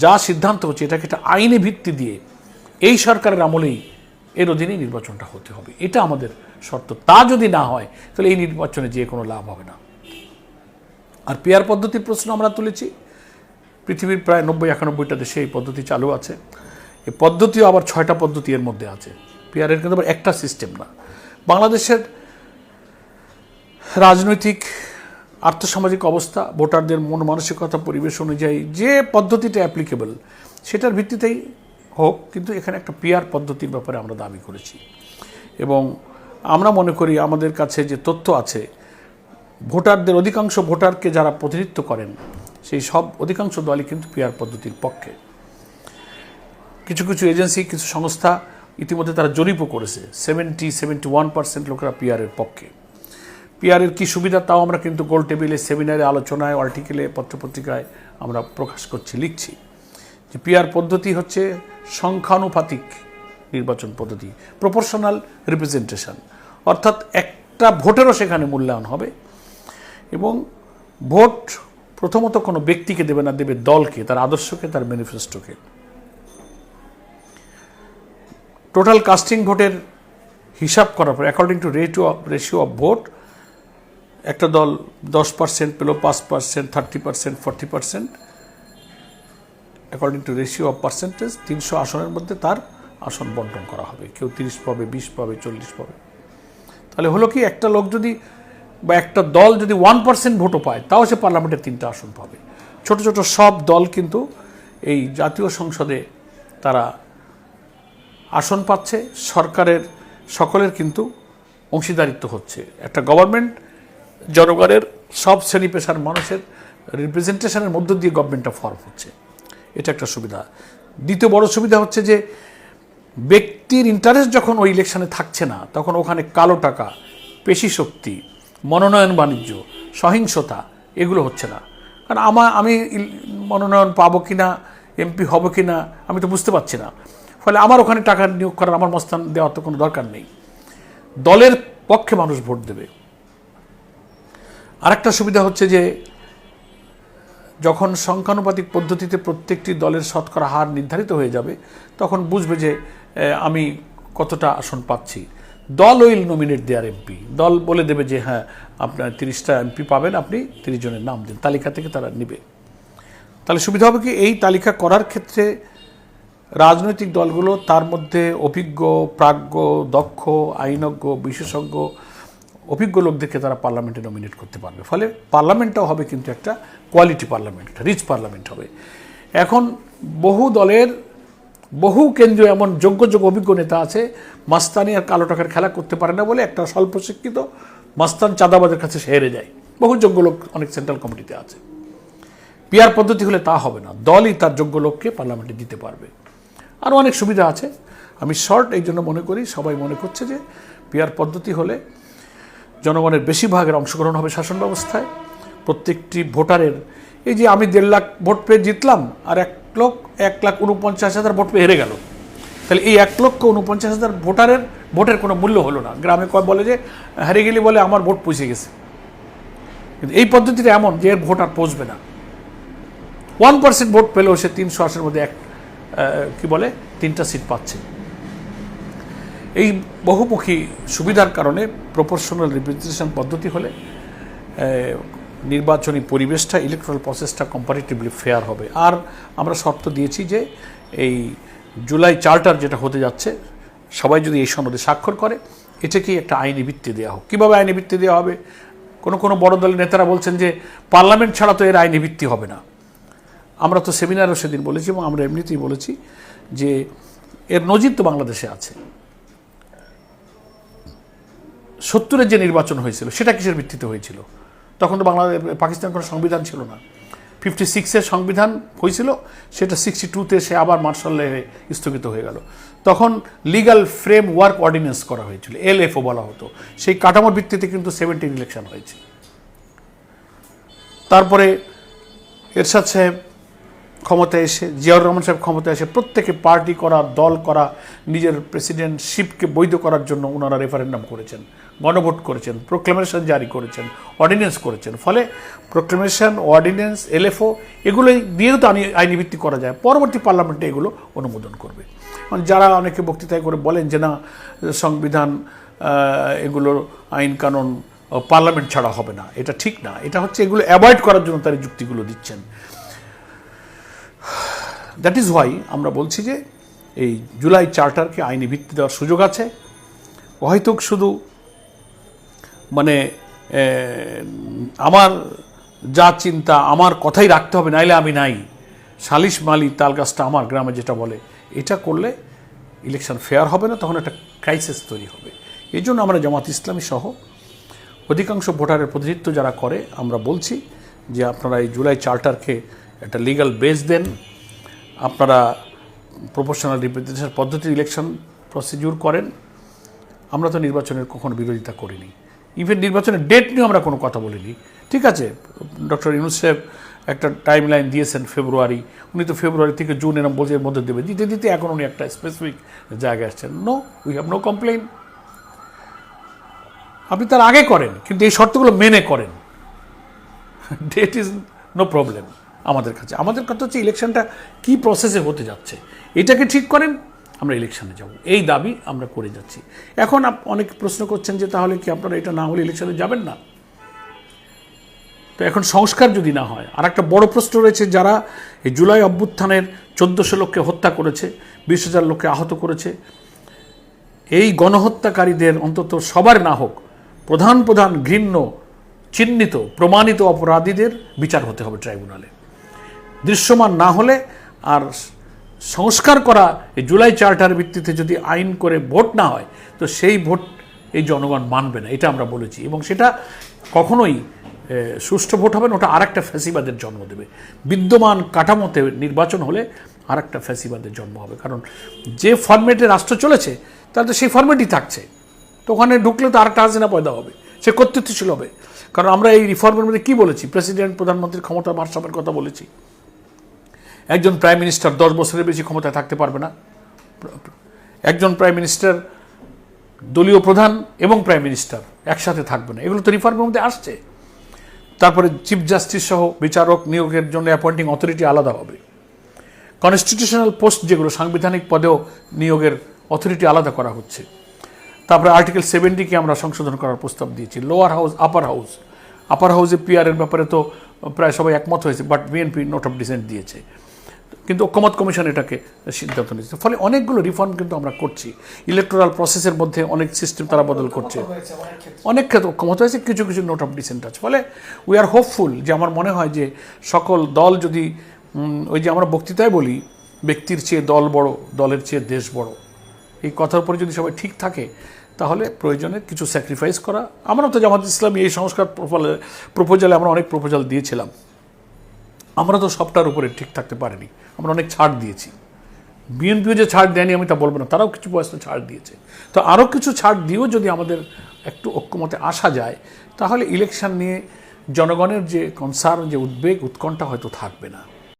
যা সিদ্ধান্ত হচ্ছে এটাকে একটা আইনি ভিত্তি দিয়ে এই সরকারের আমলেই এর অধীনেই নির্বাচনটা হতে হবে, এটা আমাদের শর্ত। তা যদি না হয় তাহলে এই নির্বাচনে যে কোনো লাভ হবে না। আর পিআর পদ্ধতির প্রশ্ন আমরা তুলেছি, পৃথিবীর প্রায় 90-91টা দেশে এই পদ্ধতি চালু আছে। এই পদ্ধতিও আবার 6টা পদ্ধতি এর মধ্যে আছে, পিআরের কিন্তু আবার একটা সিস্টেম না। বাংলাদেশের রাজনৈতিক আর্থসামাজিক অবস্থা, ভোটারদের মন মানসিকতা, পরিবেশ অনুযায়ী যে পদ্ধতিটা অ্যাপ্লিকেবল সেটার ভিত্তিতেই হোক, কিন্তু এখানে একটা পিআর পদ্ধতির ব্যাপারে আমরা দাবি করেছি। এবং আমরা মনে করি আমাদের কাছে যে তথ্য আছে, ভোটারদের অধিকাংশ ভোটারকে যারা প্রতিনিধিত্ব করেন সেই সব অধিকাংশ দলই কিন্তু পিআর পদ্ধতির পক্ষে। কিছু কিছু এজেন্সি, কিছু সংস্থা ইতিমধ্যে তারা জরিপও করেছে, 71% লোকেরা পিআরের পক্ষে। পিআরের কী সুবিধা তাও আমরা কিন্তু গোল টেবিলে, সেমিনারে, আলোচনায়, আর্টিকেলে, পত্রপত্রিকায় আমরা প্রকাশ করছি, লিখছি যে পিআর পদ্ধতি হচ্ছে সংখ্যানুপাতিক নির্বাচন পদ্ধতি, প্রপোর্শনাল রিপ্রেজেন্টেশন, অর্থাৎ একটা ভোটেরও সেখানে মূল্যায়ন হবে। এবং ভোট প্রথমত কোনো ব্যক্তিকে দেবে না, দেবে দলকে, তার আদর্শকে, তার ম্যানিফেস্টোকে। টোটাল কাস্টিং ভোটের হিসাব করার পর according to ratio of vote একটা দল 10% পেল, 5%, 30%, 40%, according to ratio of percentage 300 আসনের মধ্যে তার আসন বন্টন করা হবে। কেউ 30 পাবে, 20 পাবে, 40 পাবে। তাহলে হলো কি, একটা লোক যদি বা একটা দল যদি 1% ভোটও পায় তাও সে পার্লামেন্টের 3টা আসন পাবে। ছোট ছোট সব দল কিন্তু এই জাতীয় সংসদে তারা আসন পাচ্ছে, সরকারের সকলের কিন্তু অংশীদারিত্ব হচ্ছে। একটা গভর্নমেন্ট জনগণের সব শ্রেণী পেশার মানুষের রিপ্রেজেন্টেশনের মধ্য দিয়ে গভর্নমেন্টটা ফর্ম হচ্ছে, এটা একটা সুবিধা। দ্বিতীয় বড় সুবিধা হচ্ছে যে ব্যক্তির ইন্টারেস্ট যখন ওই ইলেকশনে থাকছে না, তখন ওখানে কালো টাকা, পেশি শক্তি, মনোনয়ন বাণিজ্য, সহিংসতা এগুলো হচ্ছে না। কারণ আমি মনোনয়ন পাবো কিনা, এমপি হব কিনা আমি তো বুঝতে পারছি না, ফলে আমার ওখানে টাকা নিয়োগ করার, আমার মস্তান দেওয়ার তো কোনো দরকার নেই। দলের পক্ষে মানুষ ভোট দেবে। আরেকটা সুবিধা হচ্ছে যে যখন সংখ্যানুপাতিক পদ্ধতিতে প্রত্যেকটি দলের শতকরা হার নির্ধারিত হয়ে যাবে, তখন বুঝবে যে আমি কতটা আসন পাচ্ছি। দল উইল নমিনেট দেয়ার এমপি, দল বলে দেবে যে হ্যাঁ আপনার 30টা এমপি পাবেন, আপনি 30 জনের নাম দিন, তালিকা থেকে তারা নেবে। তাহলে সুবিধা হবে কি, এই তালিকা করার ক্ষেত্রে রাজনৈতিক দলগুলো তার মধ্যে অভিজ্ঞ, প্রাজ্ঞ, দক্ষ, আইনজ্ঞ, বিশেষজ্ঞ, অভিজ্ঞ লোকদেরকে তারা পার্লামেন্টে নমিনেট করতে পারবে। ফলে পার্লামেন্টটাও হবে কিন্তু একটা কোয়ালিটি পার্লামেন্ট, রিচ পার্লামেন্ট হবে। এখন বহু দলের, বহু কেন্দ্রীয় এমন যোগ্য অভিজ্ঞ নেতা আছে, মাস্তানি আর কালো টাকার খেলা করতে পারে না বলে একটা স্বল্প শিক্ষিত মাস্তান চাঁদাবাদের কাছে সে হেরে যায়। বহু যোগ্য লোক অনেক সেন্ট্রাল কমিটিতে আছে। পিআর পদ্ধতি হলে তা হবে না, দলই তার যোগ্য লোককে পার্লামেন্টে দিতে পারবে। আরও অনেক সুবিধা আছে। আমি শর্ট এই জন্য মনে করি, সবাই মনে করছে যে পিআর পদ্ধতি হলে জনগণের বেশিরভাগের অংশগ্রহণ হবে শাসন ব্যবস্থায়। প্রত্যেকটি ভোটারের, এই যে আমি 1.5 লাখ ভোট পেয়ে জিতলাম আর 1,49,000 ভোট পেয়ে হেরে গেল, তাহলে এই 1,49,000 ভোটের কোনো মূল্য হলো না। গ্রামে বলে যে হারে গেলি বলে আমার ভোট পৌঁছে গেছে, কিন্তু এই পদ্ধতিটা এমন যে এর ভোট আর পৌঁছবে না। 1% ভোট পেলেও সে 300 আসনের মধ্যে 3টা সিট পাচ্ছে। এই বহুমুখী সুবিধার কারণে প্রপোর্শনাল রিপ্রেজেন্টেশন পদ্ধতি হলে নির্বাচনী পরিবেশটা, ইলেকট্রাল প্রসেসটা কম্পারেটিভলি ফেয়ার হবে। আর আমরা শর্ত দিয়েছি যে এই জুলাই চার্টার যেটা হতে যাচ্ছে, সবাই যদি এই সনদে স্বাক্ষর করে, এটাকেই একটা আইনি ভিত্তি দেওয়া হোক। কীভাবে আইনি ভিত্তি দেওয়া হবে? কোনো বড় দলের নেতারা বলছেন যে পার্লামেন্ট ছাড়া তো এর আইনি ভিত্তি হবে না। আমরা তো সেমিনারও সেদিন বলেছি এবং আমরা এমনিতেই বলেছি যে এর নজির তো বাংলাদেশে আছে। 70-এর যে নির্বাচন হয়েছিল সেটা কিসের ভিত্তিতে হয়েছিল? তখন তো পাকিস্তান কোনো সংবিধান ছিল না। 56-এর সংবিধান হয়েছিল, সেটা 62-তে সে আবার মার্শাল লে স্থগিত হয়ে গেল। তখন লিগাল ফ্রেমওয়ার্ক অর্ডিন্যান্স করা হয়েছিল, LFO বলা হতো। সেই কাঠামোর ভিত্তিতে কিন্তু 17 ইলেকশন হয়েছে। তারপরে এরশাদ সাহেব ক্ষমতায় এসে, জিয়াউর রহমান সাহেব ক্ষমতায় এসে প্রত্যেকে পার্টি করা, দল করা, নিজের প্রেসিডেন্টশিপকে বৈধ করার জন্য ওনারা রেফারেন্ডাম করেছেন, গণভোট করেছেন, প্রোক্লেমেশন জারি করেছেন, অর্ডিন্যান্স করেছেন। ফলে প্রোক্লেমেশন, অর্ডিন্যান্স, এলএফও এগুলোই দিয়েও তো আইনি ভিত্তি করা যায়। পরবর্তী পার্লামেন্টে এগুলো অনুমোদন করবে। যারা অনেকে বক্তৃতায় করে বলেন যে না সংবিধান, এগুলোর আইন কানুন পার্লামেন্ট ছাড়া হবে না, এটা ঠিক না। এটা হচ্ছে এগুলো অ্যাভয়েড করার জন্য তারা যুক্তিগুলো দিচ্ছেন। দ্যাট ইজ ওয়াই আমরা বলছি যে এই জুলাই চার্টারকে আইনি ভিত্তি দেওয়ার সুযোগ আছে। হয়তো শুধু মানে আমার যা চিন্তা আমার কথাই রাখতে হবে, নাইলে আমি নাই, সালিশ মালি তাল গাছটা আমার, গ্রামে যেটা বলে, এটা করলে ইলেকশন ফেয়ার হবে না, তখন একটা ক্রাইসিস তৈরি হবে। এই জন্য আমরা জামাত ইসলামী সহ অধিকাংশ ভোটারের প্রতিনিধিত্ব যারা করে আমরা বলছি যে আপনারা এই জুলাই চার্টারকে একটা লিগ্যাল বেস দেন, আপনারা প্রপোর্শনাল রিপ্রেজেন্টেশন পদ্ধতির ইলেকশন প্রসিডিউর করেন। আমরা তো নির্বাচনের কখনো বিরোধিতা করিনি, ইভেন নির্বাচনের ডেট নিয়ে আমরা কোনো কথা বলিনি। ঠিক আছে, ডক্টর ইউনূস সাহেব একটা টাইম লাইন দিয়েছেন ফেব্রুয়ারি, উনি তো ফেব্রুয়ারি থেকে জুন এরম বছরের মধ্যে দেবে, দিতে দিতে এখন উনি একটা স্পেসিফিক জায়গায় আসছেন। No, we have no complain. আপনি তার আগে করেন, কিন্তু এই শর্তগুলো মেনে করেন, ডেট ইজ নো প্রবলেম আমাদের কাছে। আমাদের কথা হচ্ছে ইলেকশনটা কী প্রসেসে হতে যাচ্ছে, এটাকে ঠিক করেন, আমরা ইলেকশনে যাব, এই দাবি আমরা করে যাচ্ছি। এখন অনেক প্রশ্ন করছেন যে তাহলে কি আপনারা এটা না হলে ইলেকশনে যাবেন না? তো এখন সংস্কার যদি না হয়, আর একটা বড় প্রশ্ন রয়েছে, যারা এই জুলাই অভ্যুত্থানের 1400 লোককে হত্যা করেছে, 20,000 লোককে আহত করেছে, এই গণহত্যাকারীদের অন্তত সবার না হোক, প্রধান প্রধান ঘৃণ্য চিহ্নিত প্রমাণিত অপরাধীদের বিচার হতে হবে ট্রাইব্যুনালে। দৃশ্যমান না হলে আর সংস্কার করা এই জুলাই চার্টার ভিত্তিতে যদি আইন করে ভোট না হয়, তো সেই ভোট এই জনগণ মানবে না, এটা আমরা বলেছি। এবং সেটা কখনোই সুষ্ঠু ভোট হবে না, ওটা আর একটা ফ্যাসিবাদের জন্ম দেবে। বিদ্যমান কাঠামোতে নির্বাচন হলে আর একটা ফ্যাসিবাদের জন্ম হবে, কারণ যে ফরম্যাটে রাষ্ট্র চলেছে তাহলে তো সেই ফরম্যাটই থাকছে। তো ওখানে ঢুকলে তো আর একটা হাসিনা পয়দা হবে, সে কর্তৃত্বশীল হবে। কারণ আমরা এই রিফর্মের মধ্যে কী বলেছি, প্রেসিডেন্ট প্রধানমন্ত্রীর ক্ষমতা ভারসাম্যের কথা বলেছি। একজন প্রাইম মিনিস্টার 10 বছরের বেশি ক্ষমতায় থাকতে পারবে না। একজন প্রাইম মিনিস্টার দলীয় প্রধান এবং প্রাইম মিনিস্টার একসাথে থাকবে না, এগুলো তো রিফর্মের মধ্যে আসছে। তারপরে চিফ জাস্টিস সহ বিচারক নিয়োগের জন্য অ্যাপয়েন্টিং অথরিটি আলাদা হবে। কনস্টিটিউশনাল পোস্ট যেগুলো সাংবিধানিক পদেও নিয়োগের অথরিটি আলাদা করা হচ্ছে। তারপরে আর্টিকেল 70-কে আমরা সংশোধন করার প্রস্তাব দিয়েছি। লোয়ার হাউস, আপার হাউসে পিআরের ব্যাপারে তো প্রায় সবাই একমত হয়েছে, but BNP note of dissent দিয়েছে, কিন্তু ঐক্যমত কমিশন এটাকে সিদ্ধান্ত নিয়েছে। ফলে অনেকগুলো রিফর্ম কিন্তু আমরা করছি। ইলেকটোরাল প্রসেসের মধ্যে অনেক সিস্টেম তারা বদল করছে, অনেক ক্ষেত্রে ঐক্যমত হয়েছে, কিছু কিছু নোট অফ ডিসেন্ট আছে। ফলে উই আর হোপফুল যে আমার মনে হয় যে সকল দল যদি ওই যে আমরা বক্তৃতায় বলি ব্যক্তির চেয়ে দল বড়, দলের চেয়ে দেশ বড়, এই কথার উপরে যদি সবাই ঠিক থাকে, তাহলে প্রয়োজনে কিছু স্যাক্রিফাইস করা। আমরা তো জামাত ইসলামী এই সংস্কার প্রপোজালে আমরা অনেক প্রপোজাল দিয়েছিলাম, আমরা তো সবটার উপরে ঠিক থাকতে পারিনি, আমরা অনেক ছাড় দিয়েছি। বিএনপিও যে ছাড় দেয়নি আমি তা বলবো না, তারাও কিছু বয়সে ছাড় দিয়েছে। তো আরও কিছু ছাড় দিয়েও যদি আমাদের একটু ঐক্যমতে আসা যায়, তাহলে ইলেকশন নিয়ে জনগণের যে কনসার্ন, যে উদ্বেগ উৎকণ্ঠা হয়তো থাকবে না।